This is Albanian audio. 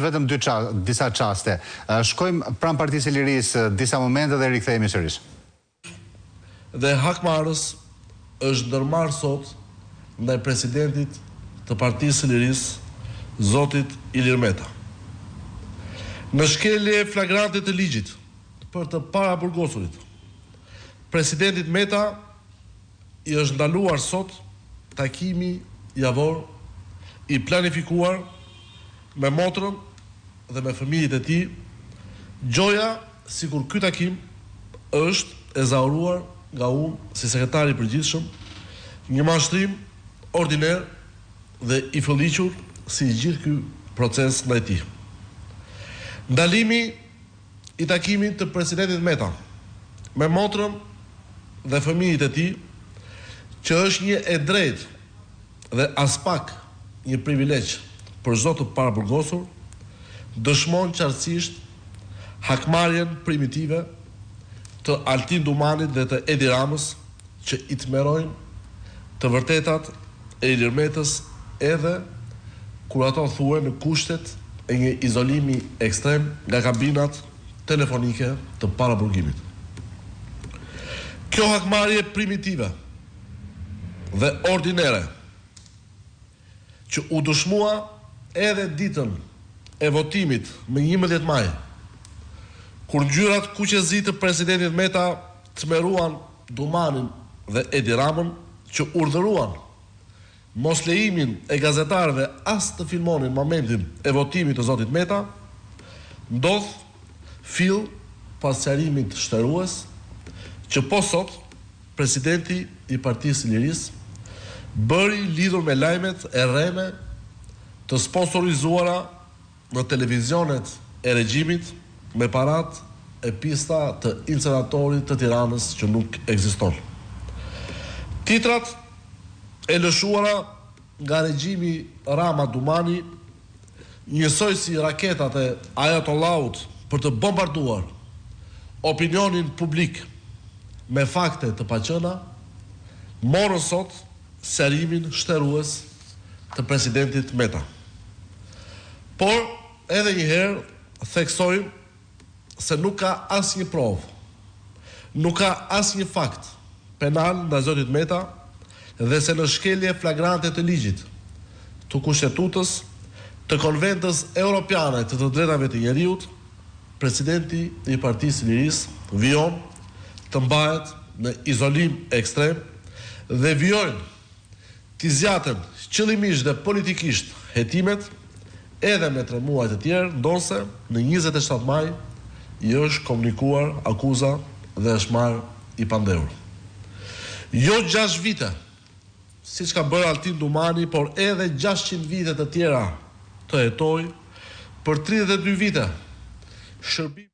Vetëm disa çaste. Shkojmë pranë Partisë së Lirisë disa momente dhe rikthehemi sërish. Dhe hakmarrës është ndërmarrë sot ndaj presidentit të Partisë së Lirisë, zotit Ilir Meta. Në shkelje flagrante të ligjit për të paraburgosurit, presidentit Meta i është ndaluar sot takimi javor i planifikuar me motrën dhe me fëmijët e tij, gjoja sikur ky takim është e zauruar nga unë si sekretari i përgjithshëm, një mashtrim ordiner dhe i fëlliqur si i gjithë ky proces ndaj tij. Ndalimi i takimit të presidentit Meta me motrën dhe fëmijët e tij, që është një e drejtë dhe as pak një privilegj për çdo të paraburgosur, dëshmon qartësisht hakmarrjen primitive të Altin Dumanit dhe të Edi Ramës, që i tmerojnë të vërtetat e Ilir Metës edhe kur ato thuhen në kushtet e një izolimi ekstrem nga kabinat telefonike të paraburgimit. Kjo hakmarrje primitive dhe ordinere që u dëshmua edhe ditën e votimit me 11 maj, kur ngjyrat kuqezi të presidentit Meta tmeruan Dumanin dhe Edi Ramën, që urdhëruan mos lejimin e gazetarëve as të filmonin momentin e votimit të zotit Meta, ndodh fill pas sqarimit shtërues që po sot presidenti i Partisë së Lirisë bëri lidhur me lajmet e rreme të sponsorizuara në televizionet e regjimit me parat e pista të incenatorit të Tiranës që nuk ekziston. Titrat e lëshuara nga regjimi Rama Dumani, njësoj si raketat e Ajatollaut për të bombarduar opinionin publik me fakte të paqëna, morën sot sqarimin shtërues të presidentit Meta. Por, edhe një herë theksojmë se nuk ka asnjë provë, nuk ka asnjë fakt penal ndaj zotit Meta dhe se në shkelje flagrante të ligjit, të kushtetutës, të konventës europiane të drejtave të njeriut, presidenti i Partisë së Lirisë vijon të mbahet në izolim ekstrem dhe vijojnë t'i zjatën qëllimisht dhe politikisht hetimet edhe me 3 muaj të tjerë, ndonse në 27 maj i është komunikuar akuza dhe është marrë i pandehur. Jo 6 vite, siç ka bërë Altin Dumani, por edhe 600 vite të tjera të hetoj për 32 vite shërbim